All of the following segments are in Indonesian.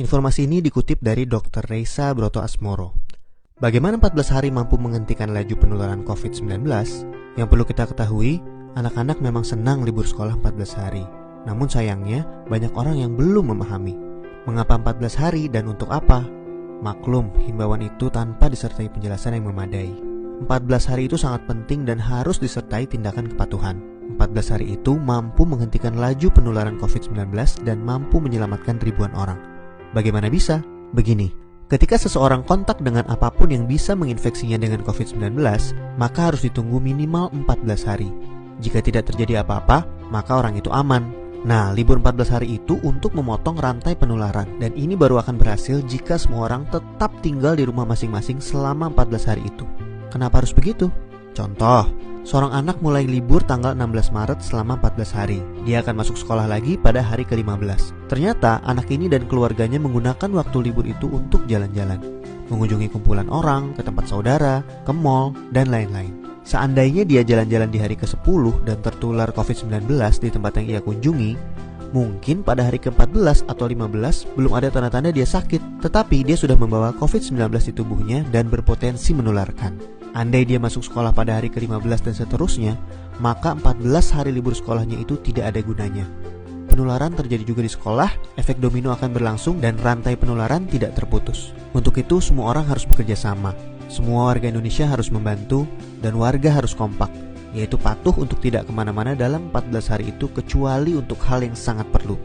Informasi ini dikutip dari Dr. Reysa Broto Asmoro. Bagaimana 14 hari mampu menghentikan laju penularan COVID-19? Yang perlu kita ketahui, anak-anak memang senang libur sekolah 14 hari. Namun sayangnya, banyak orang yang belum memahami. Mengapa 14 hari dan untuk apa? Maklum, himbauan itu tanpa disertai penjelasan yang memadai. 14 hari itu sangat penting dan harus disertai tindakan kepatuhan. 14 hari itu mampu menghentikan laju penularan COVID-19 dan mampu menyelamatkan ribuan orang. Bagaimana bisa? Begini, ketika seseorang kontak dengan apapun yang bisa menginfeksinya dengan COVID-19, maka harus ditunggu minimal 14 hari. Jika tidak terjadi apa-apa, maka orang itu aman. Nah, libur 14 hari itu untuk memotong rantai penularan, dan ini baru akan berhasil jika semua orang tetap tinggal di rumah masing-masing selama 14 hari itu. Kenapa harus begitu? Contoh, seorang anak mulai libur tanggal 16 Maret selama 14 hari. Dia akan masuk sekolah lagi pada hari ke-15. Ternyata anak ini dan keluarganya menggunakan waktu libur itu untuk jalan-jalan, mengunjungi kumpulan orang, ke tempat saudara, ke mall, dan lain-lain. Seandainya dia jalan-jalan di hari ke-10 dan tertular COVID-19 di tempat yang ia kunjungi, mungkin pada hari ke-14 atau 15 belum ada tanda-tanda dia sakit, tetapi dia sudah membawa COVID-19 di tubuhnya dan berpotensi menularkan. Andai dia masuk sekolah pada hari ke-15 dan seterusnya, maka 14 hari libur sekolahnya itu tidak ada gunanya. Penularan terjadi juga di sekolah, efek domino akan berlangsung dan rantai penularan tidak terputus. Untuk itu semua orang harus bekerja sama. Semua warga Indonesia harus membantu dan warga harus kompak, yaitu patuh untuk tidak kemana-mana dalam 14 hari itu kecuali untuk hal yang sangat perlu.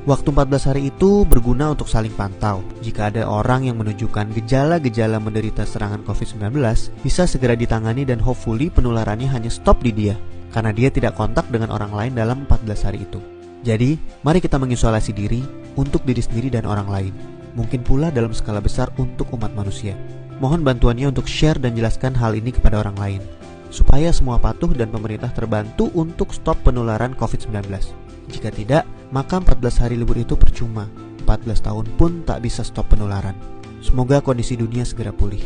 Waktu 14 hari itu berguna untuk saling pantau. Jika ada orang yang menunjukkan gejala-gejala menderita serangan COVID-19, bisa segera ditangani dan hopefully penularannya hanya stop di dia, karena dia tidak kontak dengan orang lain dalam 14 hari itu. Jadi, mari kita mengisolasi diri untuk diri sendiri dan orang lain. Mungkin pula dalam skala besar untuk umat manusia. Mohon bantuannya untuk share dan jelaskan hal ini kepada orang lain, supaya semua patuh dan pemerintah terbantu untuk stop penularan COVID-19. Jika tidak, maka 14 hari libur itu percuma. 14 tahun pun tak bisa stop penularan. Semoga kondisi dunia segera pulih.